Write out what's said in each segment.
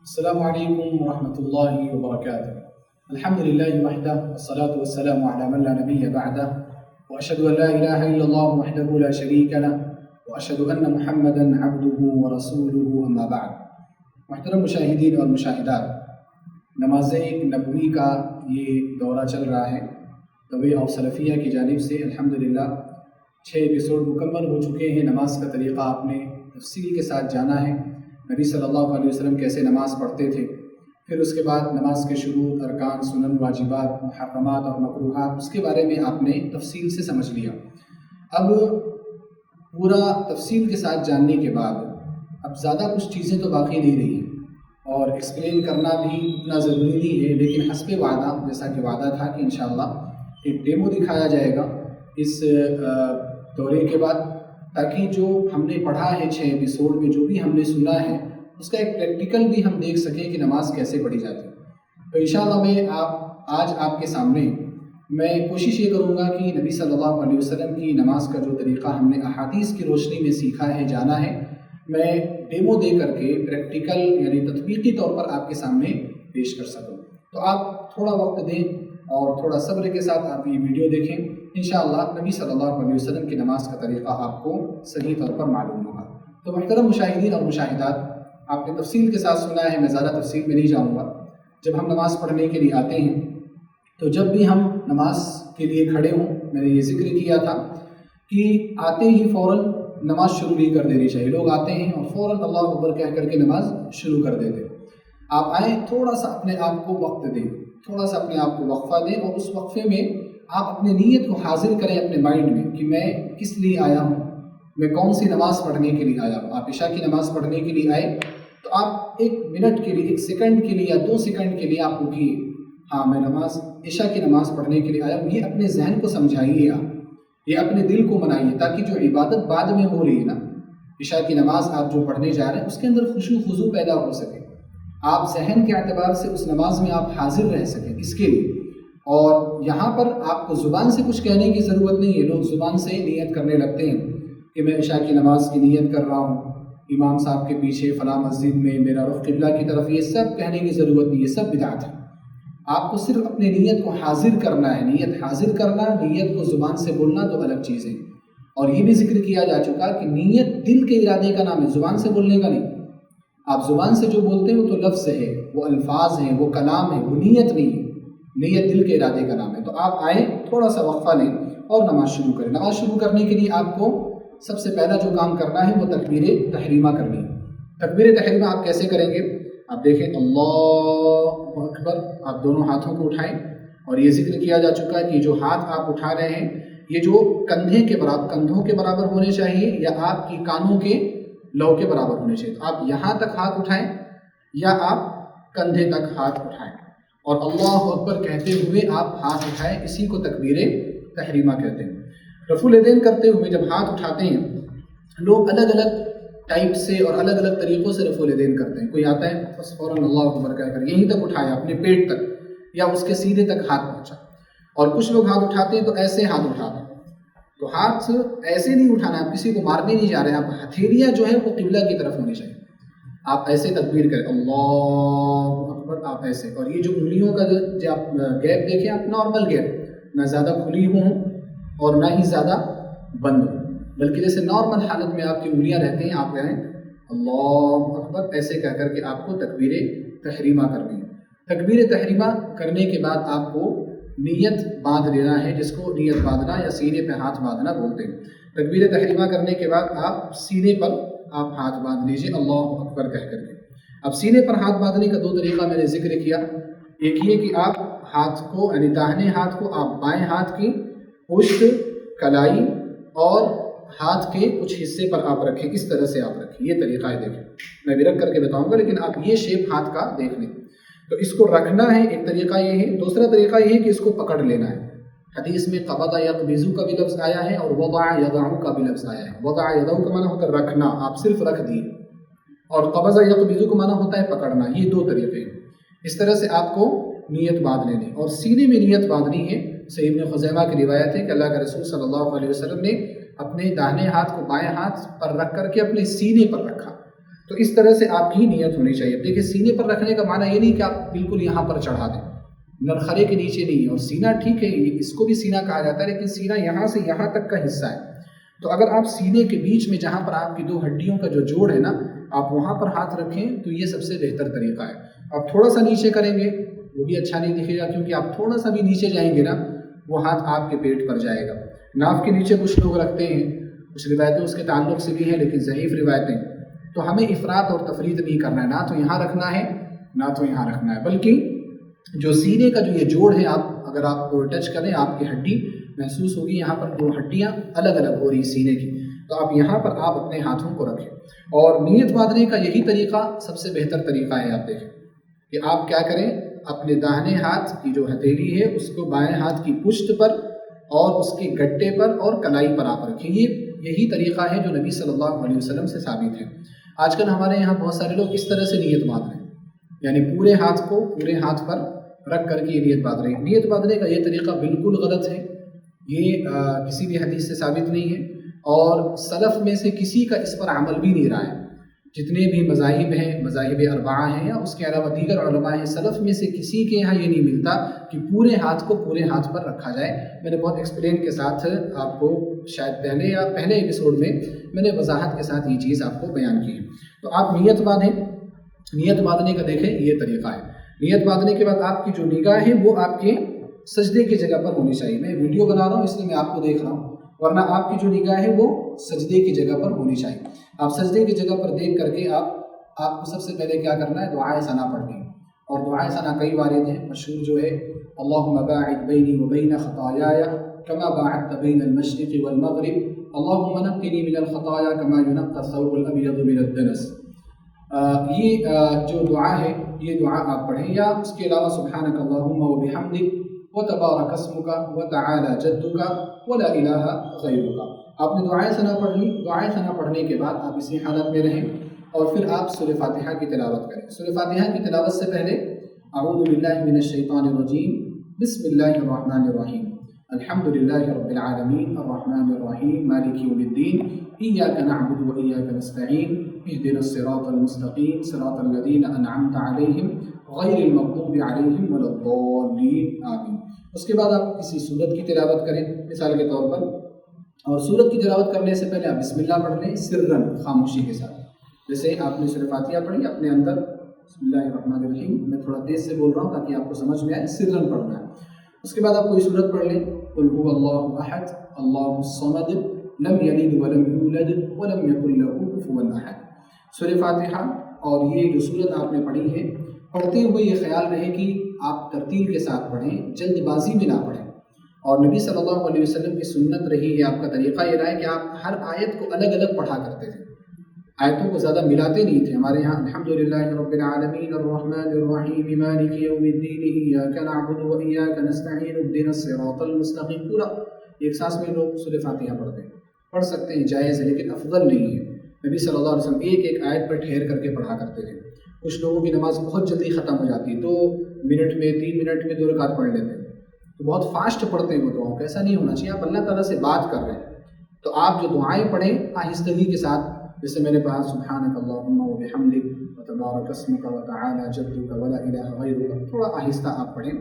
السلام علیکم ورحمۃ اللہ وبرکاتہ۔ الحمد للہ وحدہ والصلاة والسلام علی من لا نبی بعدہ واشهد ان لا الہ الا اللہ وحدہ لا شریک لہ واشهد ان محمدا عبدہ ورسولہ اما بعد۔ محترم مشاہدین اور مشاہدات، نماز نبوی کا یہ دورہ چل رہا ہے طبی اور سلفیہ کی جانب سے۔ الحمدللہ 6 ایپیسوڈ مکمل ہو چکے ہیں۔ نماز کا طریقہ آپ نے تفصیل کے ساتھ جانا ہے، نبی صلی اللہ علیہ وسلم کیسے نماز پڑھتے تھے، پھر اس کے بعد نماز کے شروع، ارکان، سنن، واجبات، محرمات اور مکروہات، اس کے بارے میں آپ نے تفصیل سے سمجھ لیا۔ اب پورا تفصیل کے ساتھ جاننے کے بعد اب زیادہ کچھ چیزیں تو باقی نہیں رہی ہیں اور ایکسپلین کرنا بھی اتنا ضروری نہیں ہے، لیکن حسب وعدہ، جیسا کہ وعدہ تھا کہ انشاءاللہ ایک ڈیمو دکھایا جائے گا اس دورے کے بعد، تاکہ جو ہم نے پڑھا ہے 6 ایپیسوڈ میں، جو بھی ہم نے سنا ہے، اس کا ایک پریکٹیکل بھی ہم دیکھ سکیں کہ نماز کیسے پڑھی جاتی ہے۔ تو انشاءاللہ میں آج آپ کے سامنے میں کوشش یہ کروں گا کہ نبی صلی اللہ علیہ وسلم کی نماز کا جو طریقہ ہم نے احادیث کی روشنی میں سیکھا ہے، جانا ہے، میں ڈیمو دے کر کے پریکٹیکل یعنی تطبیقی طور پر آپ کے سامنے پیش کر سکوں۔ تو آپ تھوڑا وقت دیں اور تھوڑا صبر کے ساتھ آپ یہ ویڈیو دیکھیں، انشاءاللہ نبی صلی اللہ علیہ وسلم کی نماز کا طریقہ آپ کو صحیح طور پر معلوم ہوگا۔ تو محترم مشاہدین اور مشاہدات، آپ نے تفصیل کے ساتھ سنا ہے، میں زیادہ تفصیل میں نہیں جاؤں گا۔ جب ہم نماز پڑھنے کے لیے آتے ہیں تو جب بھی ہم نماز کے لیے کھڑے ہوں، میں نے یہ ذکر کیا تھا کہ آتے ہی فوراً نماز شروع نہیں کر دینی چاہیے۔ لوگ آتے ہیں اور فوراً اللہ اکبر کہہ کر کے نماز شروع کر دیتے۔ آپ آئیں، تھوڑا سا اپنے آپ کو وقت دیں، تھوڑا سا اپنے آپ کو وقفہ دیں، اور اس وقفے میں آپ اپنی نیت کو حاضر کریں اپنے مائنڈ میں کہ میں کس لیے آیا ہوں، میں کون سی نماز پڑھنے کے لیے آیا ہوں۔ آپ عشاء کی نماز پڑھنے کے لیے آئے تو آپ 1 منٹ کے لیے، 1 سیکنڈ کے لیے یا 2 سیکنڈ کے لیے آپ رکیے، ہاں میں عشاء کی نماز پڑھنے کے لیے آیا ہوں۔ یہ اپنے ذہن کو سمجھائیے، آپ یہ اپنے دل کو منائیے، تاکہ جو عبادت بعد میں ہو رہی ہے نا، عشاء کی نماز آپ جو پڑھنے جا رہے ہیں، اس کے اندر خشوع خضوع پیدا ہو سکے، آپ ذہن کے اعتبار سے اس نماز میں آپ حاضر رہ سکیں، اس کے لیے۔ اور یہاں پر آپ کو زبان سے کچھ کہنے کی ضرورت نہیں ہے۔ لوگ زبان سے نیت کرنے لگتے ہیں کہ میں عشاء کی نماز کی نیت کر رہا ہوں، امام صاحب کے پیچھے فلاں مسجد میں میرا رخ قبلہ کی طرف، یہ سب کہنے کی ضرورت نہیں، یہ سب بدعت ہے۔ آپ کو صرف اپنی نیت کو حاضر کرنا ہے۔ نیت حاضر کرنا، نیت کو زبان سے بولنا دو الگ چیزیں۔ اور یہ بھی ذکر کیا جا چکا کہ نیت دل کے ارادے کا نام ہے، زبان سے بولنے کا نہیں۔ آپ زبان سے جو بولتے ہیں وہ تو لفظ ہے، وہ الفاظ ہیں، وہ کلام ہے، وہ نیت نہیں ہے۔ نیت دل کے ارادے کا نام ہے۔ تو آپ آئیں، تھوڑا سا وقفہ لیں اور نماز شروع کریں۔ نماز شروع کرنے کے لیے آپ کو سب سے پہلا جو کام کرنا ہے وہ تکبیر تحریمہ کرنی ہے۔ تکبیر تحریمہ آپ کیسے کریں گے؟ آپ دیکھیں، اللہ اکبر، آپ دونوں ہاتھوں کو اٹھائیں، اور یہ ذکر کیا جا چکا ہے کہ جو ہاتھ آپ اٹھا رہے ہیں یہ جو کندھوں کے برابر ہونے چاہیے یا آپ کی کانوں کے لو کے برابر ہونے چاہیے۔ تو آپ یہاں تک ہاتھ اٹھائیں یا آپ کندھے تک ہاتھ اٹھائیں، اور اللہ اکبر کہتے ہوئے آپ ہاتھ اٹھائیں، اسی کو تکبیر تحریمہ کہتے ہیں۔ رفع الیدین کرتے ہوئے جب ہاتھ اٹھاتے ہیں، لوگ الگ الگ ٹائپ سے اور الگ الگ طریقوں سے رفع الیدین کرتے ہیں۔ کوئی آتا ہے بس فوراً اللہ اکبر کہہ کر یہیں تک اٹھایا، اپنے پیٹ تک یا اس کے سینے تک ہاتھ پہنچا، اور کچھ لوگ ہاتھ اٹھاتے ہیں تو ایسے ہاتھ اٹھاتے ہیں۔ تو ہاتھ ایسے نہیں اٹھانا، آپ کسی کو مارنے نہیں جا رہے ہیں، آپ ہتھیلیاں جو ہے وہ قبلہ کی طرف ہونی چاہیے۔ آپ ایسے تکبیر کریں، اللہ اکبر، آپ ایسے، اور یہ جو انگلیوں کا جو آپ گیپ دیکھیں، آپ نارمل گیپ، نہ زیادہ کھلی ہوں اور نہ ہی زیادہ بند ہوں، بلکہ جیسے نارمل حالت میں آپ کی انگلیاں رہتی ہیں، آپ کہیں اللہ اکبر، ایسے کہہ کر کے آپ کو تکبیر تحریمہ کرنی ہے۔ تکبیر تحریمہ کرنے کے بعد آپ کو نیت باندھ لینا ہے، جس کو نیت باندھنا یا سینے پہ ہاتھ باندھنا بولتے ہیں۔ تکبیر تحریمہ کرنے کے بعد آپ سینے پر آپ ہاتھ باندھ لیجئے اللہ اکبر کہہ کر کے۔ اب سینے پر ہاتھ باندھنے کا 2 طریقہ میں نے ذکر کیا۔ ایک یہ کہ آپ ہاتھ کو یعنی داہنے ہاتھ کو آپ بائیں ہاتھ کی پشت، کلائی اور ہاتھ کے کچھ حصے پر آپ رکھیں، اس طرح سے آپ رکھیں۔ یہ طریقہ ہے، دیکھیں میں بھی رکھ کر کے بتاؤں گا، لیکن آپ یہ شیپ ہاتھ کا دیکھ لیں۔ تو اس کو رکھنا ہے، ایک طریقہ یہ ہے۔ دوسرا طریقہ یہ ہے کہ اس کو پکڑ لینا ہے۔ حدیث میں قبض یقبض کا بھی لفظ آیا ہے اور وضع یضع کا بھی لفظ آیا ہے۔ وضع یضع کا معنی ہوتا ہے رکھنا، آپ صرف رکھ دیے، اور قبض یقبض کا معنی ہوتا ہے پکڑنا۔ یہ 2 طریقے ہیں۔ اس طرح سے آپ کو نیت باندھ لینی، اور سینے میں نیت باندھنی ہے۔ صحیح ابن خزیمہ کی روایت ہے کہ اللہ کے رسول صلی اللہ علیہ وسلم نے اپنے داہنے ہاتھ کو بائیں ہاتھ پر رکھ کر کے اپنے سینے پر رکھا۔ تو اس طرح سے آپ کی نیت ہونی چاہیے. دیکھیں سینے پر رکھنے کا معنی یہ نہیں کہ آپ بالکل یہاں پر چڑھا دیں, نرخرے کے نیچے نہیں ہے. اور سینہ ٹھیک ہے, اس کو بھی سینہ کہا جاتا ہے, لیکن سینہ یہاں سے یہاں تک کا حصہ ہے. تو اگر آپ سینے کے بیچ میں جہاں پر آپ کی دو ہڈیوں کا جو جوڑ ہے نا, آپ وہاں پر ہاتھ رکھیں تو یہ سب سے بہتر طریقہ ہے. آپ تھوڑا سا نیچے کریں گے وہ بھی اچھا نہیں دکھے گا, کیونکہ آپ تھوڑا سا بھی نیچے جائیں گے نا وہ ہاتھ آپ کے پیٹ پر جائے گا. ناف کے نیچے کچھ لوگ رکھتے ہیں, کچھ روایتیں اس کے تعلق سے بھی ہیں لیکن ضعیف روایتیں. تو ہمیں افراط اور تفریط نہیں کرنا ہے, نہ تو یہاں رکھنا ہے نہ تو یہاں رکھنا ہے, بلکہ جو سینے کا جو یہ جوڑ ہے, آپ اگر آپ ٹچ کریں آپ کی ہڈی محسوس ہوگی, یہاں پر دو ہڈیاں الگ الگ ہو رہی سینے کی, تو آپ یہاں پر آپ اپنے ہاتھوں کو رکھیں. اور نیت باندھنے کا یہی طریقہ سب سے بہتر طریقہ ہے. آپ دیکھیں کہ آپ کیا کریں, اپنے داہنے ہاتھ کی جو ہتھیلی ہے اس کو بائیں ہاتھ کی پشت پر اور اس کے گٹے پر اور کلائی پر آپ رکھیں. یہی طریقہ ہے جو نبی صلی اللہ علیہ وسلم سے ثابت ہے. آج کل ہمارے یہاں بہت سارے لوگ اس طرح سے نیت باندھ رہے ہیں, یعنی پورے ہاتھ کو پورے ہاتھ پر رکھ کر کے یہ نیت باندھ رہے ہیں. نیت باندھنے کا یہ طریقہ بالکل غلط ہے, یہ کسی بھی حدیث سے ثابت نہیں ہے, اور سلف میں سے کسی کا اس پر عمل بھی نہیں رہا ہے. جتنے بھی مذاہب ہیں, مذاہب اربعہ ہیں یا اس کے علاوہ دیگر علماء ہیں, سلف میں سے کسی کے یہاں یہ نہیں ملتا کہ پورے ہاتھ کو پورے ہاتھ پر رکھا جائے. میں نے بہت ایکسپلین کے ساتھ آپ کو شاید پہلے ایپیسوڈ میں میں نے وضاحت کے ساتھ یہ چیز آپ کو بیان کی ہے. تو آپ نیت باندھیں. نیت باندھنے کا دیکھیں یہ طریقہ ہے. نیت باندھنے کے بعد آپ کی جو نگاہ ہے وہ آپ کے سجدے کی جگہ پر ہونی چاہیے. میں ویڈیو بنا رہا ہوں اس لیے میں آپ کو دیکھ رہا ہوں, ورنہ آپ کی جو نگاہ ہے وہ سجدے کی جگہ پر ہونی چاہیے. آپ سجدے کی جگہ پر دیکھ کر کے آپ کو سب سے پہلے کیا کرنا ہے, دعائے ثنا پڑھنی ہے. اور دعائے ثنا کئی وارد ہیں, مشہور جو ہے اللہم باعد بینی و بین خطایایا کما باعدت بین المشرق والمغرب اللہم نقنی من الخطایا کما ینقی الثوب الابیض من الدنس. یہ جو دعا ہے یہ دعا آپ پڑھیں, یا اس کے علاوہ سبحانک اللہم و بحمدک وتبارک اسمک وتعالی جدک ولا الہ غیرک. آپ نے دعائے ثنا پڑھ لی. دعائے ثنا پڑھنے کے بعد آپ اسی حالت میں رہیں اور پھر آپ سورہ فاتحہ کی تلاوت کریں. سورہ فاتحہ کی تلاوت سے پہلے اعوذ باللہ من الشیطان الرجیم بسم اللہ الرحمن الرحیم الحمد للہ رب العالمین الرحمن الرحیم مالک یوم الدین ایاک نعبد و ایاک نستعین اہدنا الصراط المستقیم صراط الذین انعمت علیہم غیر المغضوب علیہم ولا الضالین آمین. اس کے بعد آپ کسی سورت کی تلاوت کریں مثال کے طور پر, اور سورت کی تلاوت کرنے سے پہلے آپ بسم اللہ پڑھ لیں سرن, خاموشی کے ساتھ. جیسے آپ نے سورہ فاتحہ پڑھی اپنے اندر بسم اللہ الرحمن الرحیم, میں تھوڑا تیز سے بول رہا ہوں تاکہ آپ کو سمجھ میں آئے, سرن پڑھنا ہے. اس کے بعد آپ کوئی سورت پڑھ لیں, قل هو اللہ احد اللہ الصمد لم یلد ولم یولد ولم یکن له کفوا احد. سورہ فاتحہ اور یہ جو سورت آپ نے پڑھی ہے, پڑھتے ہوئے یہ خیال رہے کہ آپ ترتیل کے ساتھ پڑھیں, جلد بازی میں نہ پڑھیں. اور نبی صلی اللہ علیہ وسلم کی سنت رہی ہے, آپ کا طریقہ یہ رہا ہے کہ آپ ہر آیت کو الگ الگ پڑھا کرتے تھے, آیتوں کو زیادہ ملاتے نہیں تھے. ہمارے یہاں الحمدللہ رب العالمین الرحمن الرحیم مالک یوم الدین ایاک نعبد و ایاک نستعین اهدنا الصراط المستقیم, پورا ایک سانس میں لوگ سورہ فاتحہ پڑھتے ہیں. پڑھ سکتے ہیں, جائز ہے, لیکن افضل نہیں ہے. نبی صلی اللہ علیہ وسلم ایک ایک آیت پر ٹھہر کر کے پڑھا کرتے تھے. کچھ لوگوں کی نماز بہت جلدی ختم ہو جاتی ہے, 2 منٹ میں 3 منٹ میں 2 رکعت پڑھ لیتے ہیں, تو بہت فاسٹ پڑھتے ہیں وہ دعاؤں. ایسا نہیں ہونا چاہیے. آپ اللہ تعالیٰ سے بات کر رہے ہیں تو آپ جو دعائیں پڑھیں آہستگی کے ساتھ, جیسے میں نے کہا سبحانک اللہم و بحمدک وتبارک اسمک وتعالی جدک ولا الہ غیرک, تھوڑا آہستہ آپ پڑھیں,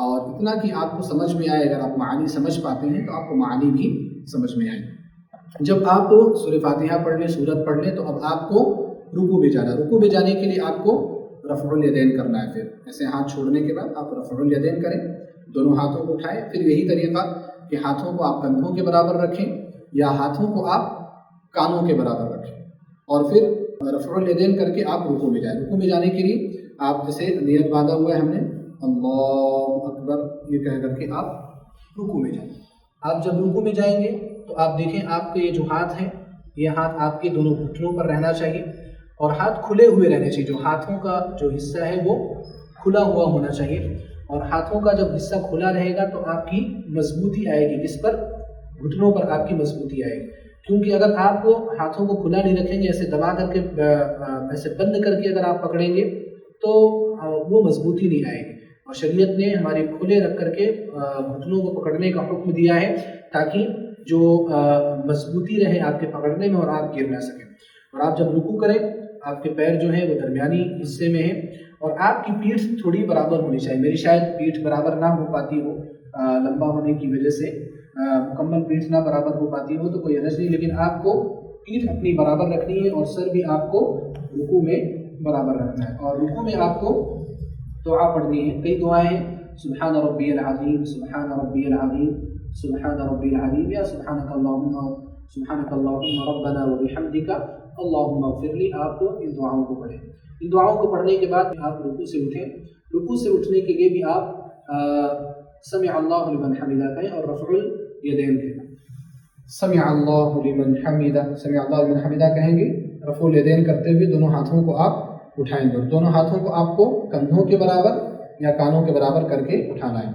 اور اتنا کہ آپ کو سمجھ میں آئے. اگر آپ معانی سمجھ پاتے ہیں تو آپ کو معانی بھی سمجھ میں آئے. جب آپ سورہ فاتحہ پڑھ لیں, سورت پڑھ لیں, تو اب آپ کو رکوع میں جانا. رکوع میں جانے کے لیے آپ کو رفع الیدین کرنا ہے. پھر ایسے ہاتھ چھوڑنے کے بعد آپ رفع الیدین کریں, دونوں ہاتھوں کو اٹھائیں. پھر یہی طریقہ کہ ہاتھوں کو آپ کندھوں کے برابر رکھیں یا ہاتھوں کو آپ کانوں کے برابر رکھیں, اور پھر رفع الیدین کر کے آپ رکوع میں جائیں. رکوع میں جانے کے لیے آپ جیسے نیت باندھا ہوا ہے ہم نے اللہ اکبر یہ کہہ کر کے آپ رکوع میں جائیں. آپ جب رکوع میں جائیں گے تو آپ دیکھیں آپ کے یہ جو ہاتھ ہیں, یہ ہاتھ آپ کے دونوں گھٹنوں پر رہنا چاہیے, اور ہاتھ کھلے ہوئے رہنے چاہیے. جو ہاتھوں کا جو حصہ ہے وہ کھلا ہوا ہونا چاہیے, اور ہاتھوں کا جب حصہ کھلا رہے گا تو آپ کی مضبوطی آئے گی. کس پر؟ گھٹنوں پر آپ کی مضبوطی آئے گی. کیونکہ اگر آپ ہاتھوں کو کھلا نہیں رکھیں گے, ایسے دبا کر کے ایسے بند کر کے اگر آپ پکڑیں گے تو وہ مضبوطی نہیں آئے گی. اور شریعت نے ہمارے کھلے رکھ کر کے گھٹنوں کو پکڑنے کا حکم دیا ہے تاکہ جو مضبوطی رہے آپ کے پکڑنے میں اور آپ گر نہ سکیں. اور آپ جب رکوع کریں آپ کے پیر جو ہیں وہ درمیانی حصے میں ہیں اور آپ کی پیٹھ تھوڑی برابر ہونی چاہیے. میری شاید پیٹھ برابر نہ ہو پاتی ہو لمبا ہونے کی وجہ سے، مکمل پیٹھ نہ برابر ہو پاتی ہو تو کوئی حرج نہیں، لیکن آپ کو پیٹھ اپنی برابر رکھنی ہے اور سر بھی آپ کو رکوع میں برابر رکھنا ہے. اور رکوع میں آپ کو دعا پڑھنی ہے. کئی دعائیں ہیں، سبحان ربی العظیم، سبحان ربی العظیم، سبحان ربی العظیم، یا سبحانک اللہم ربنا وبحمدک اللہم اغفر لی. آپ کو ان دعاؤں کو پڑھیں. ان دعاؤں کو پڑھنے کے بعد آپ رکوع سے اٹھیں. رکوع سے اٹھنے کے لیے بھی آپ سمع اللہ لمن حمدہ کہیں اور رفع الیدین کہیں. سمع اللہ لمن حمدہ، سمع اللہ لمن حمدہ کہیں گے، رفع الیدین کرتے ہوئے دونوں ہاتھوں کو آپ اٹھائیں گے. دونوں ہاتھوں کو آپ کو کندھوں کے برابر یا کانوں کے برابر کر کے اٹھانا ہے.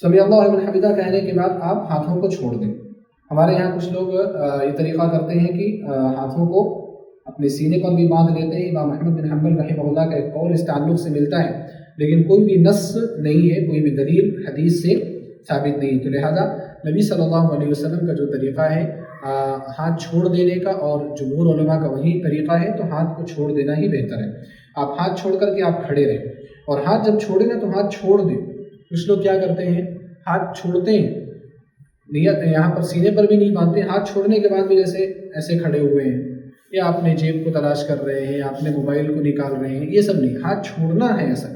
سمع اللہ لمن حمدہ کہنے کے بعد آپ ہاتھوں کو چھوڑ دیں. ہمارے یہاں کچھ لوگ یہ طریقہ کرتے ہیں کہ ہاتھوں کو اپنے سینے پر بھی باندھ لیتے ہیں. امام احمد بن حنبل رحمہ اللہ کا ایک قول اس تعلق سے ملتا ہے، لیکن کوئی بھی نص نہیں ہے، کوئی بھی دلیل حدیث سے ثابت نہیں. تو لہٰذا نبی صلی اللہ علیہ وسلم کا جو طریقہ ہے ہاتھ چھوڑ دینے کا، اور جمہور علماء کا وہی طریقہ ہے، تو ہاتھ کو چھوڑ دینا ہی بہتر ہے. آپ ہاتھ چھوڑ کر کے آپ کھڑے رہیں، اور ہاتھ جب چھوڑیں نا تو ہاتھ چھوڑ دیں. کچھ لوگ کیا کرتے ہیں، ہاتھ چھوڑتے ہیں، نیت یہاں پر سینے پر بھی نہیں باندھتے، ہاتھ چھوڑنے کے بعد بھی جیسے ایسے کھڑے ہوئے ہیں، یا اپنے جیب کو تلاش کر رہے ہیں، یا اپنے موبائل کو نکال رہے ہیں. یہ سب نہیں، ہاتھ چھوڑنا ہے. ایسا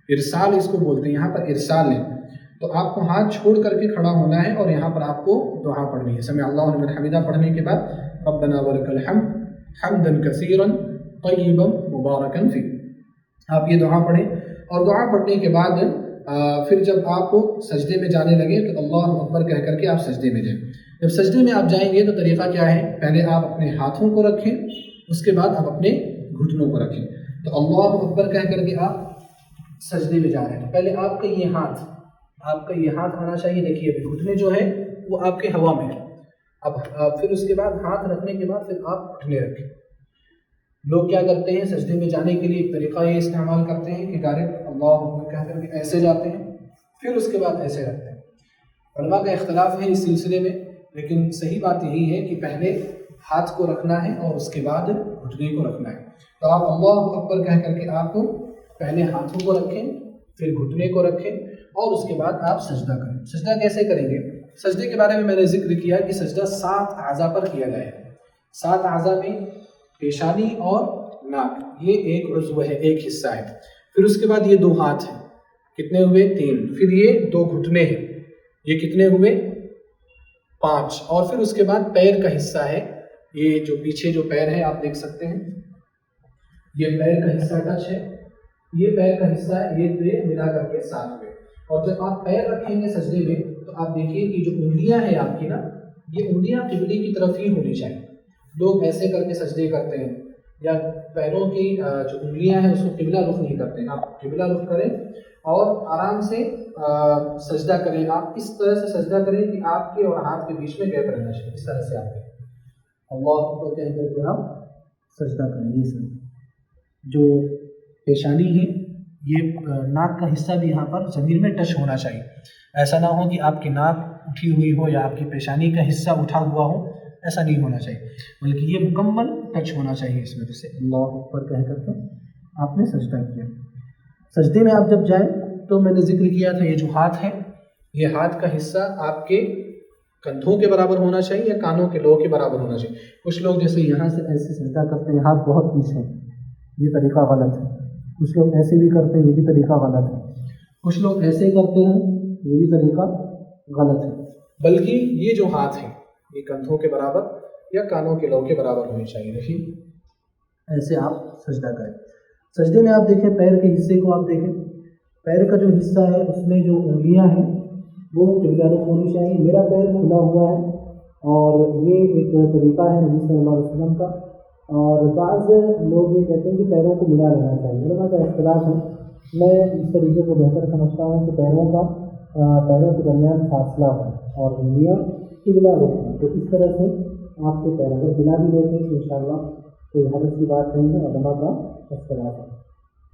ارسال اس کو بولتے ہیں، یہاں پر ارسال ہے. تو آپ کو ہاتھ چھوڑ کر کے کھڑا ہونا ہے اور یہاں پر آپ کو دعا پڑھنی ہے. سمع اللہ لمن حمدہ پڑھنے کے بعد ربنا ولک الحمد حمدا کثیرا طیبا مبارکا فیہ، آپ یہ دعا پڑھیں. اور دعا پڑھنے کے بعد پھر جب آپ سجدے میں جانے لگے تو اللہ اکبر کہہ کر کے آپ سجدے میں جائیں. جب سجدے میں آپ جائیں گے تو طریقہ کیا ہے، پہلے آپ اپنے ہاتھوں کو رکھیں، اس کے بعد آپ اپنے گھٹنوں کو رکھیں. تو اللہ اکبر کہہ کر کے آپ سجدے میں جا رہے ہیں تو پہلے آپ کا یہ ہاتھ آنا چاہیے. دیکھیے ابھی گھٹنے جو ہے وہ آپ کے ہوا میں ہے. اب پھر اس کے بعد ہاتھ رکھنے کے بعد پھر آپ گھٹنے رکھیں. لوگ کیا کرتے ہیں، سجدے میں جانے کے لیے ایک طریقہ یہ استعمال کرتے ہیں کہ ڈائریکٹ اللہ اکبر کہہ کر کے ایسے جاتے ہیں، پھر اس کے بعد ایسے رکھتے ہیں. علماء کا اختلاف ہے اس سلسلے میں، لیکن صحیح بات یہی ہے کہ پہلے ہاتھ کو رکھنا ہے اور اس کے بعد گھٹنے کو رکھنا ہے. تو آپ اللہ اکبر کہہ کر کے آپ پہلے ہاتھوں کو رکھیں، پھر گھٹنے کو رکھیں، اور اس کے بعد آپ سجدہ کریں. سجدہ کیسے کریں گے؟ سجدے کے بارے میں نے ذکر کیا کہ سجدہ 7 اعضاء پر کیا جائے. 7 اعضاء میں پیشانی اور ناک، یہ ایک عضو ہے، ایک حصہ ہے. پھر اس کے بعد یہ 2 ہاتھ ہیں، کتنے ہوئے؟ 3. پھر یہ 2 گھٹنے ہیں، یہ کتنے ہوئے؟ 5. اور پھر اس کے بعد پیر کا حصہ ہے، یہ جو پیچھے جو پیر ہے آپ دیکھ سکتے ہیں، یہ پیر کا حصہ ٹچ ہے، یہ پیر کا حصہ ہے، یہ ملا کر کے 7 ہوئے. اور جب آپ پیر رکھیں گے سجدے میں تو آپ دیکھیے کہ جو انگلیاں ہیں آپ کی نا، یہ انگلیاں قبلے کی طرف ہی ہونی چاہیے. لوگ ایسے کر کے سجدے کرتے ہیں، یا پیروں کی جو انگلیاں ہیں اس کو قبلہ رخ نہیں کرتے. آپ قبلہ رخ کریں اور آرام سے سجدہ کریں. آپ اس طرح سے سجدہ کریں کہ آپ کے اور ہاتھ کے بیچ میں گیپ رہنا چاہیے. اس طرح سے آپ اللہ کو کہہ کر کے آپ سجدہ کریں. یہ سب جو پیشانی ہے، یہ ناک کا حصہ بھی یہاں پر زمین میں ٹچ ہونا چاہیے. ایسا نہ ہو کہ آپ کی ناک اٹھی ہوئی ہو یا آپ کی پیشانی کا حصہ اٹھا ہوا ہو، ایسا نہیں ہونا چاہیے، بلکہ یہ مکمل ٹچ ہونا چاہیے. اس وجہ سے اللہ اکبر کہہ کر کے آپ نے سجدہ کیا. سجدے میں آپ جب جائیں تو میں نے ذکر کیا تھا، یہ جو ہاتھ ہے، یہ ہاتھ کا حصہ آپ کے کندھوں کے برابر ہونا چاہیے یا کانوں کے لو کے برابر ہونا چاہیے. کچھ لوگ جیسے یہاں سے ایسے سجدہ کرتے ہیں، ہاتھ بہت پیچھے، یہ طریقہ غلط ہے. کچھ لوگ ایسے بھی کرتے ہیں، یہ بھی طریقہ غلط ہے. کچھ لوگ ایسے کرتے ہیں، یہ بھی طریقہ غلط ہے. بلکہ یہ جو ہاتھ ہے یہ کندھوں کے برابر یا کانوں کے لو کے برابر ہونی چاہیے. دیکھیے ایسے آپ سجدہ کریں. سجدے میں آپ دیکھیں پیر کے حصے کو، آپ دیکھیں پیر کا جو حصہ ہے اس میں جو انگلیاں ہیں وہ قبلہ رخ ہونی چاہیے. میرا پیر کھلا ہوا ہے اور یہ ایک طریقہ ہے نبی صلی اللہ علیہ وسلم کا. اور بعض لوگ یہ کہتے ہیں کہ پیروں کو ملا لینا چاہیے. علماء کا اختلاف ہے. میں اس طریقے کو بہتر سمجھتا ہوں کہ پیروں کے درمیان فاصلہ ہو اور انگلیاں قبلہ رخ ہوں. تو اس طرح سے آپ کے پیروں کو ملا بھی لیتے ہیں تو انشاءاللہ کوئی حرج کی بات نہیں ہے. علماء کا اختلاف ہے.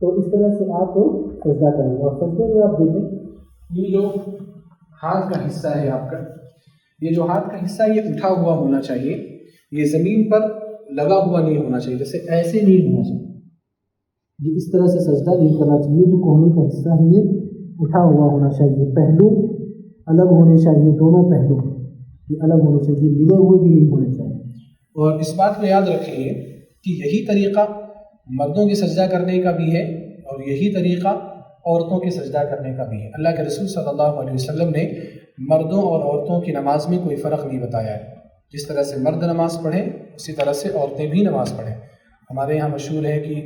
تو اس طرح سے آپ سجدہ کریں گے. اور سجدے میں آپ دیکھیں یہ جو ہاتھ کا حصہ ہے آپ کا، یہ جو ہاتھ کا حصہ یہ اٹھا ہوا ہونا چاہیے، یہ زمین پر لگا ہوا نہیں ہونا چاہیے، جیسے ایسے نہیں ہونا چاہیے، یہ اس طرح سے سجدہ نہیں کرنا چاہیے. جو کوہنی کا حصہ ہے یہ اٹھا ہوا ہونا چاہیے، پہلو الگ ہونے چاہیے، دونوں پہلو یہ الگ ہونے چاہیے، ملے ہوئے بھی نہیں ہونے چاہیے. اور اس بات کو یاد رکھیے کہ یہی طریقہ مردوں کے سجدہ کرنے کا بھی ہے اور یہی طریقہ عورتوں کے سجدہ کرنے کا بھی ہے. اللہ کے رسول صلی اللہ علیہ وسلم نے مردوں اور عورتوں کی نماز میں کوئی فرق نہیں بتایا ہے. جس طرح سے مرد نماز پڑھیں اسی طرح سے عورتیں بھی نماز پڑھیں. ہمارے یہاں مشہور ہے کہ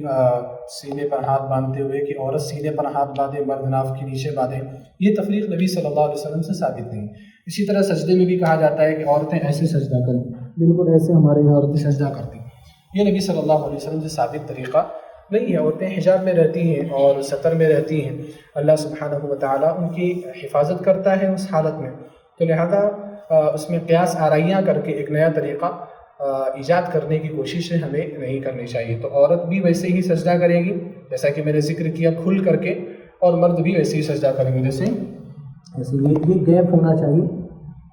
سینے پر ہاتھ باندھتے ہوئے کہ عورت سینے پر ہاتھ باندھے، مرد ناف کے نیچے باندھے. یہ تفریق نبی صلی اللہ علیہ وسلم سے ثابت نہیں. اسی طرح سجدے میں بھی کہا جاتا ہے کہ عورتیں ایسے سجدہ کریں، بالکل ایسے ہمارے یہاں عورتیں سجدہ کرتی. یہ نبی صلی اللہ علیہ وسلم سے ثابت طریقہ نہیں ہے. عورتیں حجاب میں رہتی ہیں اور ستر میں رہتی ہیں، اللہ سبحانہ و تعالیٰ ان کی حفاظت کرتا ہے اس حالت میں. تو لہذا اس میں قیاس آرائیاں کر کے ایک نیا طریقہ ایجاد کرنے کی کوششیں ہمیں نہیں کرنی چاہیے. تو عورت بھی ویسے ہی سجدہ کرے گی جیسا کہ میں نے ذکر کیا کھل کر کے، اور مرد بھی ویسے ہی سجدہ کریں گے جیسے یہ گیپ ہونا چاہیے،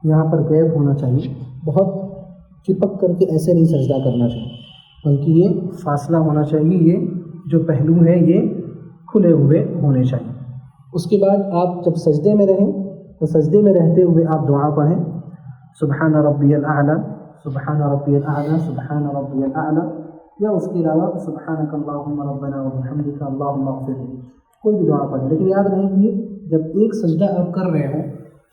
یہاں پر گیپ ہونا چاہیے، بہت چپک کر کے ایسے نہیں سجدہ کرنا چاہیے، بلکہ یہ فاصلہ ہونا چاہیے، یہ جو پہلو ہیں یہ کھلے ہوئے ہونے چاہیے. اس کے بعد آپ جب سجدے میں رہیں تو سجدے میں رہتے ہوئے آپ دعا پڑھیں، سبحان ربی الاعلیٰ، سبحان ربی الاعلیٰ، سبحان ربی الاعلیٰ، یا اس کے علاوہ سبحانک اللہم ربنا وبحمدک اللہم اغفر لی، کوئی بھی دعا پڑھیں. لیکن یاد رہے کہ جب ایک سجدہ آپ کر رہے ہوں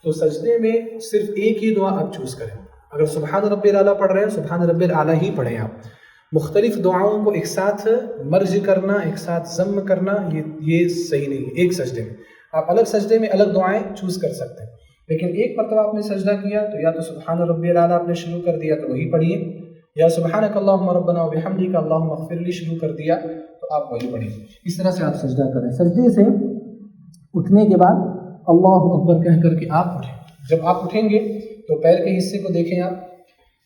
تو سجدے میں صرف ایک ہی دعا آپ چوز کریں. اگر سبحان ربی الاعلیٰ پڑھ رہے ہیں سبحان ربی الاعلیٰ ہی پڑھیں. آپ مختلف دعاؤں کو ایک ساتھ مرج کرنا، ایک ساتھ ضم کرنا، یہ صحیح نہیں ہے. ایک سجدے میں آپ الگ سجدے میں الگ دعائیں چوز کر سکتے ہیں، لیکن ایک مرتبہ آپ نے سجدہ کیا تو یا تو سبحان ربی الاعلیٰ آپ نے شروع کر دیا تو وہی پڑھیے، یا سبحانک اللہم ربنا وبحمدک اللہم اغفر لی شروع کر دیا تو آپ وہی پڑھیے. اس طرح سے آپ سجدہ کریں. سجدے سے اٹھنے کے بعد اللہ اکبر کہہ کر کے آپ اٹھیں. جب آپ اٹھیں گے تو پیر کے حصے کو دیکھیں آپ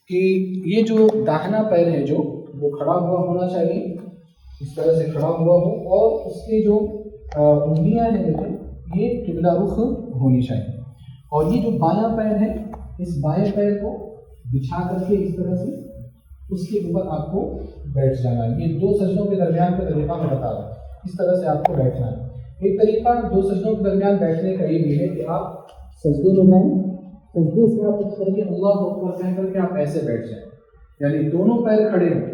کہ یہ جو داہنا پیر ہے جو وہ کھڑا ہوا ہونا چاہیے، اس طرح سے کھڑا ہوا ہو، اور اس کی جو انگلیاں ہیں یہ قبلہ رخ ہونی چاہیے. اور یہ جو بایاں پیر ہے اس بائیں پیر کو بچھا کر کے اس طرح سے اس کے اوپر آپ کو بیٹھ جانا ہے. یہ دو سجدوں کے درمیان کا طریقہ میں بتا رہا ہوں، اس طرح سے آپ کو بیٹھنا ہے. ایک طریقہ دو سجدوں کے درمیان بیٹھنے کا یہ بھی ہے کہ آپ سجدے میں جائیں، سجدے سے آپ اٹھ کر کے اللہ اکبر کہہ کر کے آپ ایسے بیٹھ جائیں، یعنی دونوں پیر کھڑے ہیں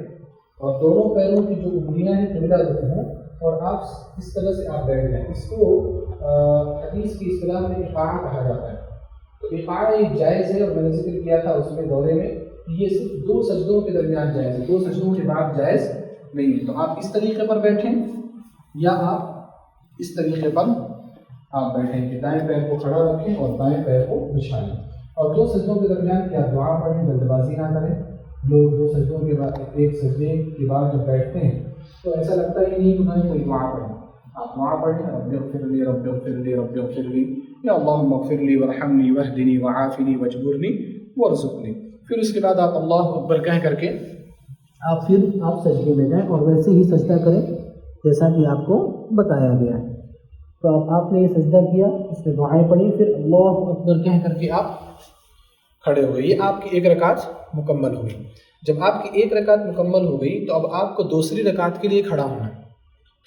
اور دونوں پیروں کی جو انگلیاں ہیں قبلہ رخ ہیں، اور آپ اس طرح سے آپ بیٹھ جائیں. اس کو حدیث کی اصطلاح میں اقاعہ کہا جاتا ہے. تو اقاعہ ایک جائز ہے، اور میں نے ذکر کیا تھا اس میں دورے میں یہ صرف دو سجدوں کے درمیان جائز ہے، دو سجدوں کے بعد جائز نہیں ہے. تو آپ اس طریقے پر بیٹھیں یا آپ اس طریقے پر آپ بیٹھیں کہ دائیں پیر کو کھڑا رکھیں اور بائیں پیر کو بچھائیں. اور دو سجدوں کے درمیان کیا دعا پڑھیں، جلد بازی نہ کریں. لوگ دو سجدوں کے بعد ایک سجدے کے بعد جب بیٹھتے ہیں تو ایسا لگتا ہی نہیں کہ انہوں نے کوئی دعا پڑھی. آپ دعا پڑھیں، رب اغفر لی رب اغفر لی رب اغفر لی، یا اللہم اغفر لی وارحمنی واہدنی وعافنی واجبرنی وارزقنی. پھر اس کے بعد آپ اللہ اکبر کہہ کر کے آپ سجدے میں جائیں اور ویسے ہی سجدہ کریں جیسا کہ آپ کو بتایا گیا ہے. تو آپ نے یہ سجدہ کیا، اس میں دعائیں پڑھی، پھر اللہ اکبر کہہ کر کے آپ کھڑے ہوئے. یہ آپ کی ایک رکعت مکمل ہوئی. جب آپ کی ایک رکعت مکمل ہو گئی تو اب آپ کو دوسری رکعت کے لیے کھڑا ہونا ہے.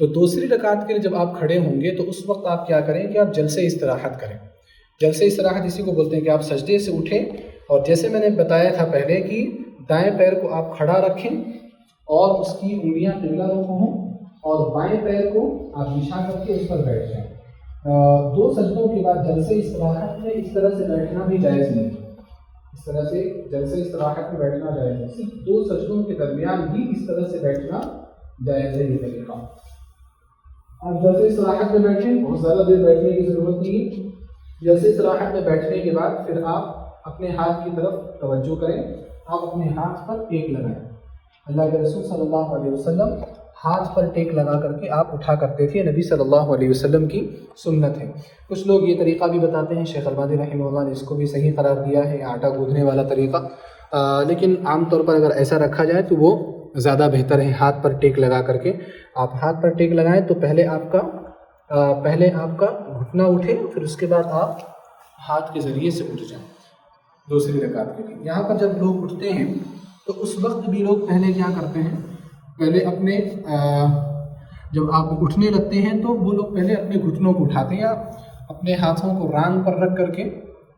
تو دوسری رکعت کے لیے جب آپ کھڑے ہوں گے تو اس وقت آپ کیا کریں کہ آپ جلسے استراحت کریں. جلسے استراحت اسی کو بولتے ہیں کہ آپ سجدے سے اٹھیں اور جیسے میں نے بتایا تھا پہلے کہ دائیں پیر کو آپ کھڑا رکھیں اور اس کی انگلیاں قبلہ رخ ہوں، اور بائیں پیر کو آپ بچھا کر کے اس پر بیٹھ جائیں. دو سجدوں کے بعد جلسے استراحت میں اس طرح سے بیٹھنا بھی جائز نہیں ہے. اس طرح سے جلسے استراحت میں بیٹھنا جائز ہے، صرف دو سجدوں کے درمیان ہی اس طرح سے بیٹھنا جائز ہے. یہ طریقہ آپ جلسے استراحت میں بیٹھیں، بہت زیادہ دیر بیٹھنے کی ضرورت نہیں. جلسے استراحت میں بیٹھنے کے بعد پھر آپ اپنے ہاتھ کی طرف توجہ کریں. آپ اپنے ہاتھ پر ٹیک لگائیں. اللہ کے رسول صلی اللہ علیہ وسلم ہاتھ پر ٹیک لگا کر کے آپ اٹھا کرتے تھے. نبی صلی اللہ علیہ وسلم کی سنت ہے. کچھ لوگ یہ طریقہ بھی بتاتے ہیں، شیخ البانی رحمہ اللہ نے اس کو بھی صحیح قرار دیا ہے، آٹا گوندھنے والا طریقہ. لیکن عام طور پر اگر ایسا رکھا جائے تو وہ زیادہ بہتر ہے. ہاتھ پر ٹیک لگا کر کے آپ ہاتھ پر ٹیک لگائیں تو پہلے آپ کا گھٹنا اٹھے، پھر اس کے بعد آپ ہاتھ کے ذریعے سے اٹھ جائیں دوسری رکعت کے لیے. یہاں پر جب لوگ اٹھتے ہیں تو اس وقت بھی لوگ پہلے کیا کرتے ہیں، پہلے اپنے جب آپ اٹھنے لگتے ہیں تو وہ لوگ پہلے اپنے گھٹنوں کو اٹھاتے ہیں، یا اپنے ہاتھوں کو ران پر رکھ کر کے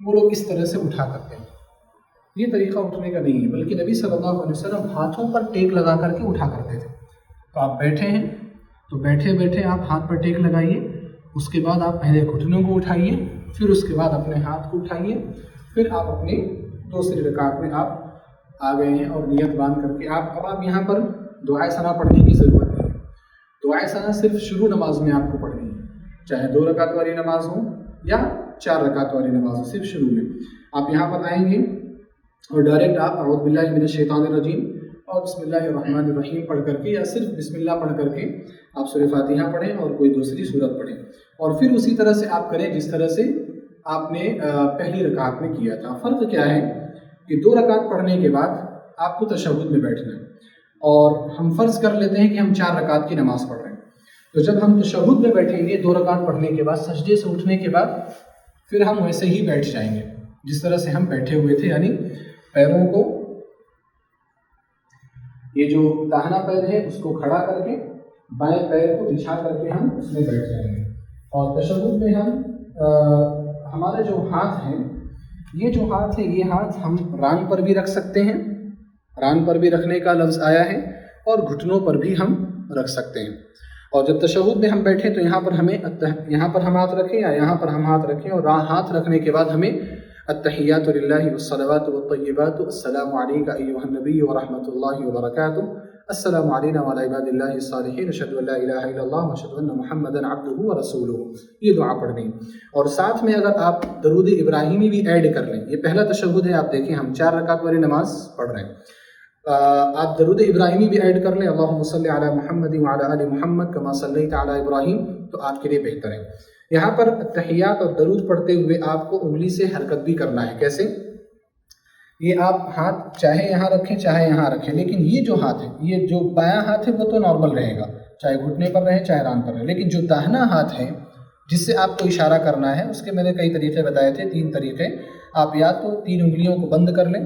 وہ لوگ اس طرح سے اٹھا کرتے ہیں۔ یہ طریقہ اٹھنے کا نہیں ہے، بلکہ نبی صلی اللہ علیہ وسلم ہاتھوں پر ٹیک لگا کر کے اٹھا کرتے تھے۔ تو آپ بیٹھے ہیں تو بیٹھے بیٹھے آپ ہاتھ پر ٹیک لگائیے، اس کے بعد آپ پہلے گھٹنوں کو اٹھائیے، پھر اس کے بعد اپنے ہاتھ کو اٹھائیے، پھر آپ اپنی دوسری رکعت میں آپ آ گئے ہیں اور نیت باندھ کر کے اب آپ یہاں پر دعائے ثنا پڑھنے کی ضرورت نہیں ہے۔ دعائے ثنا صرف شروع نماز میں آپ کو پڑھنی ہے، چاہے 2 رکعت والی نماز ہو یا 4 رکعت والی نماز ہو، صرف شروع میں آپ یہاں پر آئیں گے اور ڈائریکٹ آپ اعوذ باللہ من الشیطان الرجیم اور بسم اللہ الرحمن الرحیم پڑھ کر کے، یا صرف بسم اللہ پڑھ کر کے آپ سورہ فاتحہ پڑھیں اور کوئی دوسری سورت پڑھیں، اور پھر اسی طرح سے آپ کریں جس طرح سے آپ نے پہلی رکعت میں کیا تھا۔ فرق کیا ہے کہ 2 رکعت پڑھنے کے بعد آپ کو تشہد میں بیٹھنا ہے، اور ہم فرض کر لیتے ہیں کہ ہم 4 رکعت کی نماز پڑھ رہے ہیں، تو جب ہم تشہد میں بیٹھیں گے 2 رکعت پڑھنے کے بعد، سجدے سے اٹھنے کے بعد پھر ہم ویسے ہی بیٹھ جائیں گے جس طرح سے ہم بیٹھے ہوئے تھے، یعنی پیروں کو، یہ جو داہنا پیر ہے اس کو کھڑا کر کے بائیں پیر کو بچھا کر کے ہم اس میں بیٹھ جائیں گے۔ اور تشہد میں ہم ہمارے جو ہاتھ ہیں، یہ جو ہاتھ ہے، یہ ہاتھ ہم ران پر بھی رکھ سکتے ہیں، ران پر بھی رکھنے کا لفظ آیا ہے، اور گھٹنوں پر بھی ہم رکھ سکتے ہیں۔ اور جب تشہد میں ہم بیٹھیں تو یہاں پر ہم ہاتھ رکھیں یا یہاں پر ہم ہاتھ رکھیں، اور ہاتھ رکھنے کے بعد ہمیں التحیات للہ والصلوات والطیبات السلام علیک ایھا النبی ورحمۃ اللہ وبرکاتہ السلام علینا وعلی عباد اللہ الصالحین اشہد ان لا الہ الا اللہ واشہد ان محمدا عبدہ ورسولہ، یہ دعا پڑھنی۔ اور ساتھ میں اگر آپ درود ابراہیمی بھی ایڈ کر لیں، یہ پہلا تشہد ہے، آپ دیکھیں ہم 4 رکعت والی نماز پڑھ رہے ہیں، آپ درود ابراہیمی بھی ایڈ کر لیں، اللہم صلی علی محمد وعلی آل محمد کما صلیت علی ابراہیم، تو آپ کے لیے بہتر ہے۔ یہاں پر تحیات اور درود پڑھتے ہوئے آپ کو انگلی سے حرکت بھی کرنا ہے۔ کیسے؟ یہ آپ ہاتھ چاہے یہاں رکھیں چاہے یہاں رکھیں، لیکن یہ جو ہاتھ ہے، یہ جو بایاں ہاتھ ہے وہ تو نارمل رہے گا، چاہے گھٹنے پر رہے چاہے ران پر رہے، لیکن جو داہنا ہاتھ ہے جس سے آپ کو اشارہ کرنا ہے، اس کے میں نے کئی طریقے بتائے تھے، 3 طریقے۔ آپ یا تو 3 انگلیوں کو بند کر لیں،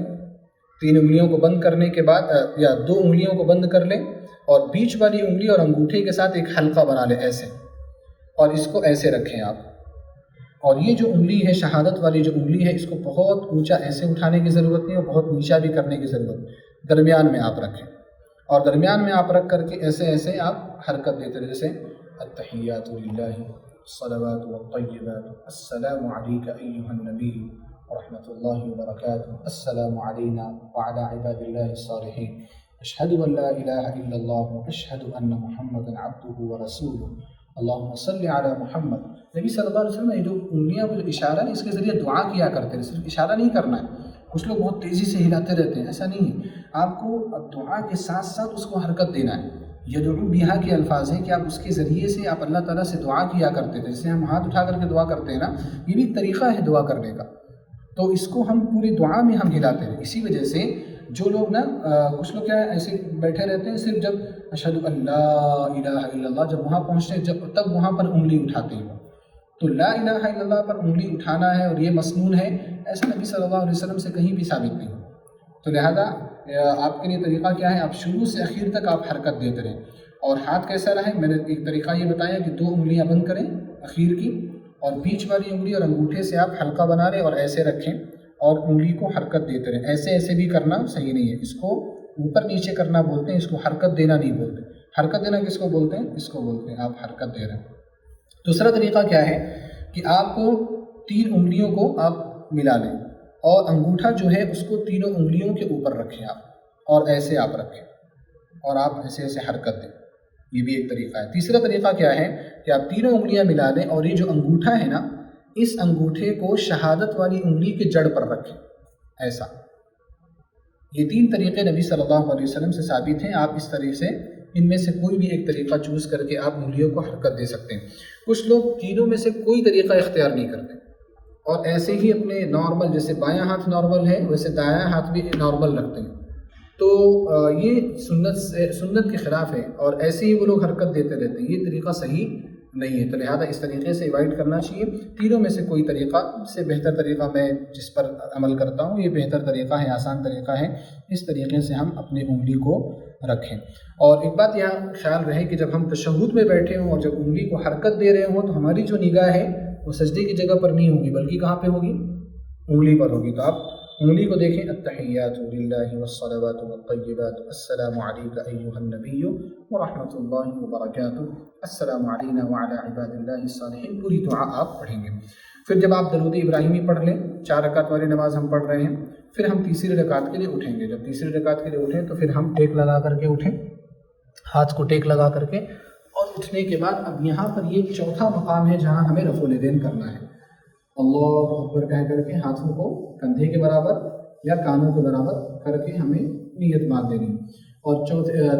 3 انگلیوں کو بند کرنے کے بعد، یا 2 انگلیوں کو بند کر لیں اور بیچ والی انگلی اور انگوٹھے کے ساتھ ایک حلقہ بنا لیں ایسے، اور اس کو ایسے رکھیں آپ، اور یہ جو انگلی ہے شہادت والی جو انگلی ہے، اس کو بہت اونچا ایسے اٹھانے کی ضرورت نہیں اور بہت نیچا بھی کرنے کی ضرورت نہیں، درمیان میں آپ رکھیں، اور درمیان میں آپ رکھ کر کے ایسے ایسے آپ حرکت دیتے رہیں، جیسے التحیات للہ الصلوات والطیبات السلام علیک ایھا النبی ورحمۃ اللہ وبرکاتہ السلام علینا وعلی عباد اللہ الصالحین اشہد ان لا الہ الا اللہ اشہد ان محمدا عبدہ ورسولہ اللہم صلی علی محمد۔ نبی صلی اللہ علیہ وسلم یہ جو انگلیاں وہ جو اشارہ ہے، اس کے ذریعے دعا کیا کرتے ہیں، صرف اشارہ نہیں کرنا ہے۔ کچھ لوگ بہت تیزی سے ہلاتے رہتے ہیں، ایسا نہیں ہے، آپ کو دعا کے ساتھ ساتھ اس کو حرکت دینا ہے۔ یدعو بہا کے الفاظ ہیں کہ آپ اس کے ذریعے سے آپ اللہ تعالیٰ سے دعا کیا کرتے تھے، جیسے ہم ہاتھ اٹھا کر کے دعا کرتے ہیں نا، یہ بھی طریقہ ہے دعا کرنے کا، تو اس کو ہم پوری دعا میں ہم ہلاتے ہیں۔ اسی وجہ سے جو لوگ نا کچھ لوگ کیا ہے ایسے بیٹھے رہتے ہیں، صرف جب اشہد ان لا الہ الا اللہ جب وہاں پہنچتے ہیں، جب تب وہاں پر انگلی اٹھاتے ہیں، تو لا الہ الا اللہ پر انگلی اٹھانا ہے اور یہ مسنون ہے، ایسا نبی صلی اللہ علیہ وسلم سے کہیں بھی ثابت نہیں۔ تو لہذا آپ کے لیے طریقہ کیا ہے، آپ شروع سے اخیر تک آپ حرکت دیتے رہیں۔ اور ہاتھ کیسا رہے، میں نے ایک طریقہ یہ بتایا کہ 2 انگلیاں بند کریں اخیر کی، اور بیچ والی انگلی اور انگوٹھے سے آپ حلقہ بنا لیں اور ایسے رکھیں اور انگلی کو حرکت دیتے رہیں۔ ایسے ایسے بھی کرنا صحیح نہیں ہے، اس کو اوپر نیچے کرنا بولتے ہیں، اس کو حرکت دینا نہیں بولتے۔ حرکت دینا کس کو بولتے ہیں؟ اس کو بولتے ہیں آپ حرکت دے رہے ہیں۔ دوسرا طریقہ کیا ہے کہ آپ کو 3 انگلیوں کو آپ ملا لیں اور انگوٹھا جو ہے اس کو تینوں انگلیوں کے اوپر رکھیں آپ، اور ایسے آپ رکھیں اور آپ ایسے ایسے حرکت دیں، یہ بھی ایک طریقہ ہے۔ تیسرا طریقہ کیا ہے کہ آپ تینوں انگلیاں ملا لیں اور یہ جو انگوٹھا ہے نا، اس انگوٹھے کو شہادت والی انگلی کے جڑ پر رکھیں ایسا۔ یہ 3 طریقے نبی صلی اللہ علیہ وسلم سے ثابت ہیں، آپ اس طریقے سے ان میں سے کوئی بھی ایک طریقہ چوز کر کے آپ انگلیوں کو حرکت دے سکتے ہیں۔ کچھ لوگ تینوں میں سے کوئی طریقہ اختیار نہیں کرتے اور ایسے ہی اپنے نارمل، جیسے بایاں ہاتھ نارمل ہے ویسے دایاں ہاتھ بھی نارمل رکھتے ہیں، تو یہ سنت کے خلاف ہے، اور ایسے ہی وہ لوگ حرکت دیتے رہتے ہیں، یہ طریقہ صحیح نہیں ہے. تو لہٰذا اس طریقے سے ایوائڈ کرنا چاہیے. تینوں میں سے کوئی طریقہ سے بہتر طریقہ میں جس پر عمل کرتا ہوں یہ بہتر طریقہ ہے, آسان طریقہ ہے. اس طریقے سے ہم اپنی انگلی کو رکھیں. اور ایک بات یہاں خیال رہے کہ جب ہم تشہد میں بیٹھے ہوں اور جب انگلی کو حرکت دے رہے ہوں تو ہماری جو نگاہ ہے وہ سجدے کی جگہ پر نہیں ہوگی بلکہ کہاں پہ ہوگی؟ انگلی پر ہوگی. تو آپ انگلی کو دیکھیں. التحیات للہ والصلوات والطیبات السلام علیک ایھا النبی ورحمۃ اللہ وبرکاتہ السلام علینا وعلی عباد اللہ الصالحین. پوری دعا آپ پڑھیں گے. پھر جب آپ درود ابراہیمی پڑھ لیں, 4 رکعت والی نماز ہم پڑھ رہے ہیں, پھر ہم تیسری رکعت کے لیے اٹھیں گے. جب تیسری رکعت کے لیے اٹھیں تو پھر ہم ٹیک لگا کر کے اٹھیں, ہاتھ کو ٹیک لگا کر کے. اور اٹھنے کے بعد اب یہاں پر یہ چوتھا مقام ہے جہاں ہمیں رفع الیدین کرنا ہے. اللہ اکبر کہہ کر کے ہاتھوں کو کندھے کے برابر یا کانوں کے برابر کر کے ہمیں نیت باندھ دینی. اور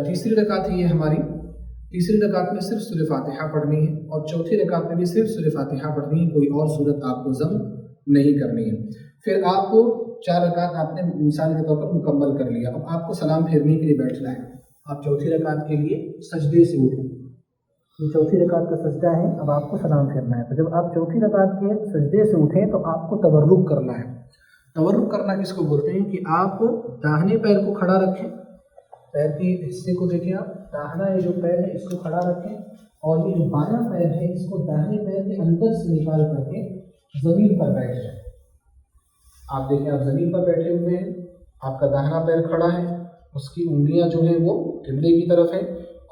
تیسری رکعت یہ ہماری, تیسری رکعت میں صرف سورہ فاتحہ پڑھنی ہے اور چوتھی رکعت میں بھی صرف سورہ فاتحہ پڑھنی ہے, کوئی اور صورت آپ کو ضم نہیں کرنی ہے. پھر آپ کو 4 رکعت آپ نے مثال کے طور پر مکمل کر لیا. اب آپ کو سلام پھیرنے کے لیے بیٹھنا ہے. آپ چوتھی رکعت کے لیے سجدے سے اٹھیں, یہ چوتھی رکعت کا سجدہ ہے. اب آپ کو سلام پھیرنا ہے. تو جب آپ چوتھی رکعت کے سجدے سے اٹھیں تو آپ کو تورک کرنا ہے. تورک کرنا کس کو بولتے ہیں کہ آپ داہنے پیر کو کھڑا رکھیں, پیر کے حصے کو دیکھیں, آپ داہنا یہ جو پیر ہے اس کو کھڑا رکھیں اور یہ جو بایاں پیر ہے اس کو داہنے پیر کے اندر سے نکال کر کے زمین پر بیٹھ جائیں. آپ دیکھیں آپ زمین پر بیٹھے ہوئے ہیں, آپ کا داہنا پیر کھڑا ہے, اس کی انگلیاں جو ہیں وہ قبلے کی طرف ہیں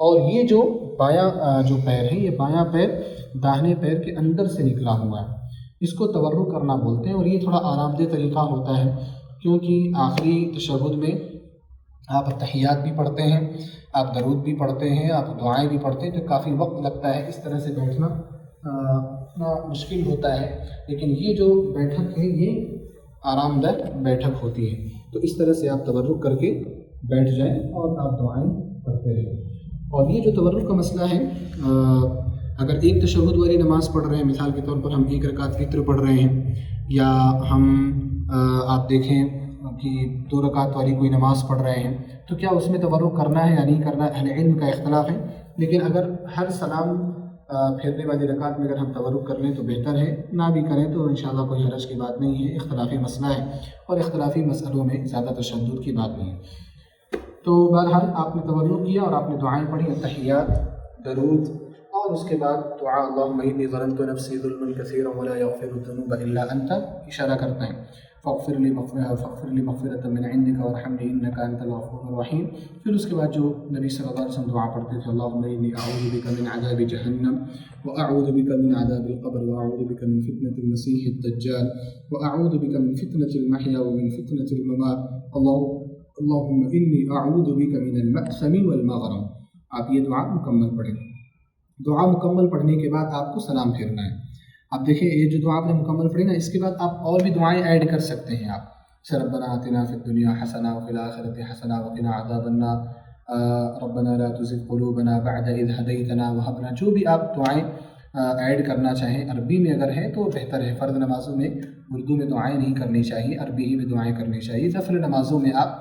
اور یہ جو بایاں جو پیر ہے یہ بایاں پیر داہنے پیر کے اندر سے نکلا ہوا ہے. اس کو تورک کرنا بولتے ہیں. اور یہ تھوڑا آرام دہ طریقہ ہوتا ہے کیونکہ آخری تشہد میں آپ تحیات بھی پڑھتے ہیں, آپ درود بھی پڑھتے ہیں, آپ دعائیں بھی پڑھتے ہیں, تو کافی وقت لگتا ہے. اس طرح سے بیٹھنا اتنا مشکل ہوتا ہے, لیکن یہ جو بیٹھک ہے یہ آرام دہ بیٹھک ہوتی ہے. تو اس طرح سے آپ تورک کر کے بیٹھ جائیں اور آپ دعائیں پڑھتے رہیں. اور یہ جو تورک کا مسئلہ ہے, اگر ایک تشہد والی نماز پڑھ رہے ہیں, مثال کے طور پر ہم 1 رکعت وتر پڑھ رہے ہیں, یا ہم آپ دیکھیں کہ 2 رکعت والی کوئی نماز پڑھ رہے ہیں, تو کیا اس میں تورک کرنا ہے یا نہیں کرنا, اہل علم کا اختلاف ہے. لیکن اگر ہر سلام پھیرنے والی رکعت میں اگر ہم تورک کر لیں تو بہتر ہے, نہ بھی کریں تو انشاءاللہ کوئی حرج کی بات نہیں ہے. اختلافی مسئلہ ہے اور اختلافی مسئلوں میں زیادہ تشدد کی بات نہیں ہے. تو بہرحال آپ نے تورک کیا اور آپ نے دعائیں پڑھی, تحیات, درود, اور اس کے بعد دعا اللہم انی ظلمت نفسی ظلما کثیرا ولا یغفر الذنوب الا انت, اشارہ کرتے ہیں فاغفر لی مغفرۃ من عندک وارحمنی انک انت الغفور الرحیم. پھر اس کے بعد جو نبی صلی اللہ علیہ وسلم دعا پڑھتے تھے, اللہم انی اعوذ بک من عذاب جہنم واعوذ بک من عذاب القبر واعوذ بک من فتنة المسیح الدجال واعوذ بک من فتنة المحیا ومن فتنة الممات اللہم انی اعوذ بک من المأثم والمغرم. آپ یہ دعا مکمل پڑھیں. دعا مکمل پڑھنے کے بعد آپ کو سلام پھیرنا ہے. آپ دیکھیں یہ جو دعا آپ نے مکمل پڑھی نا, اس کے بعد آپ اور بھی دعائیں ایڈ کر سکتے ہیں. آپ ربنا آتنا فی الدنیا حسنہ وفی الآخرۃ حسنہ وقنا عذاب النار, ربنا لا تزغ قلوبنا بعد اذ ہدیتنا وہب لنا, جو بھی آپ دعائیں ایڈ کرنا چاہیں. عربی میں اگر ہے تو بہتر ہے. فرض نمازوں میں اردو میں دعائیں نہیں کرنی چاہیے, عربی ہی میں دعائیں کرنی چاہیے. نفل نمازوں میں آپ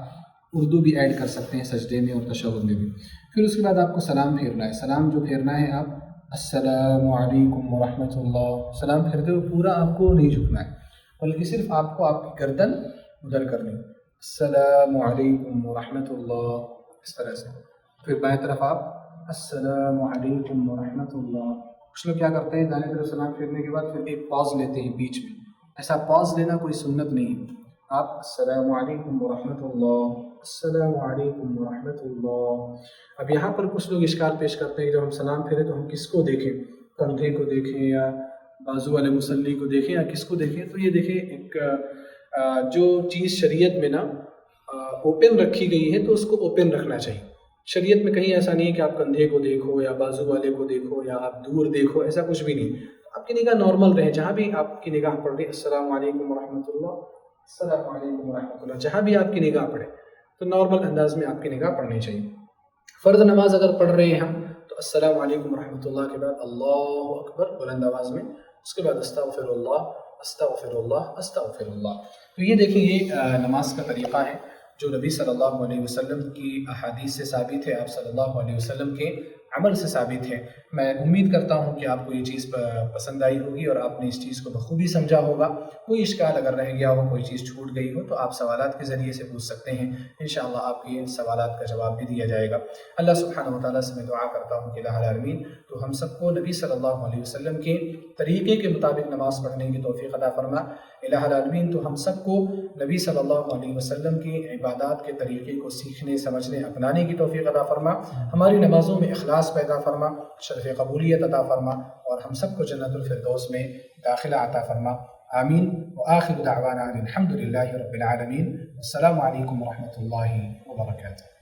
اردو بھی ایڈ کر سکتے ہیں, سجدے میں اور تشہد میں بھی. پھر اس کے بعد آپ کو سلام پھیرنا ہے. سلام جو پھیرنا ہے, آپ السلام علیکم ورحمۃ اللہ, سلام پھیرتے ہوئے پورا آپ کو نہیں جھکنا ہے بلکہ صرف آپ کو آپ کی گردن ادھر کرنی, السلام علیکم ورحمۃ اللہ, اس طرح سے. پھر بائیں طرف آپ السلام علیکم ورحمۃ اللہ. کچھ لوگ کیا کرتے ہیں, دائیں طرف سلام پھیرنے کے بعد پھر ایک پاز لیتے ہیں بیچ میں. ایسا پاز لینا کوئی سنت نہیں ہے. آپ السلام علیکم ورحمۃ اللہ, السلام علیکم ورحمۃ اللہ. اب یہاں پر کچھ لوگ اشکال پیش کرتے ہیں کہ جب ہم سلام پھیریں تو ہم کس کو دیکھیں, کندھے کو دیکھیں یا بازو والے مصلی کو دیکھیں یا کس کو دیکھیں. تو یہ دیکھیں ایک جو چیز شریعت میں نا اوپن رکھی گئی ہے تو اس کو اوپن رکھنا چاہیے. شریعت میں کہیں ایسا نہیں ہے کہ آپ کندھے کو دیکھو یا بازو والے کو دیکھو یا آپ دور دیکھو, ایسا کچھ بھی نہیں. آپ کی نگاہ نارمل رہے, جہاں بھی آپ کی نگاہ پڑ رہی السلام علیکم ورحمۃ اللہ, السلام علیکم ورحمۃ اللہ, جہاں بھی آپ کی نگاہ پڑے تو نارمل انداز میں آپ کی نگاہ پڑھنی چاہیے. فرض نماز اگر پڑھ رہے ہیں ہم تو السلام علیکم ورحمۃ اللہ کے بعد اللہ اکبر بلند آواز میں, اس کے بعد استغفر اللہ استغفر اللہ استغفر اللہ. تو یہ دیکھیں یہ نماز کا طریقہ ہے جو نبی صلی اللہ علیہ وسلم کی احادیث سے ثابت ہے. آپ صلی اللہ علیہ وسلم کے عمل سے ثابت ہے۔ میں امید کرتا ہوں کہ آپ کو یہ چیز پسند آئی ہوگی اور آپ نے اس چیز کو بخوبی سمجھا ہوگا۔ کوئی اشکال اگر رہ گیا ہو، کوئی چیز چھوٹ گئی ہو، تو آپ سوالات کے ذریعے سے پوچھ سکتے ہیں، انشاءاللہ آپ کے سوالات کا جواب بھی دیا جائے گا۔ اللہ سبحانہ و تعالیٰ سے میں دعا کرتا ہوں کہ الہ العالمین تو ہم سب کو نبی صلی اللہ علیہ وسلم کے طریقے کے مطابق نماز پڑھنے کی توفیق عطا فرما۔ الہ العالمین تو ہم سب کو نبی صلی اللہ علیہ وسلم کی عبادات کے طریقے کو سیکھنے، سمجھنے، اپنانے کی توفیق عطا فرما۔ ہماری نمازوں میں اخلاص پیدا فرما، شرف قبولیت عطا فرما، اور ہم سب کو جنت الفردوس میں داخلہ عطا فرما۔ آمین۔ وآخر دعوانا الحمد للہ رب العالمین۔ السلام علیکم ورحمۃ اللہ وبرکاتہ۔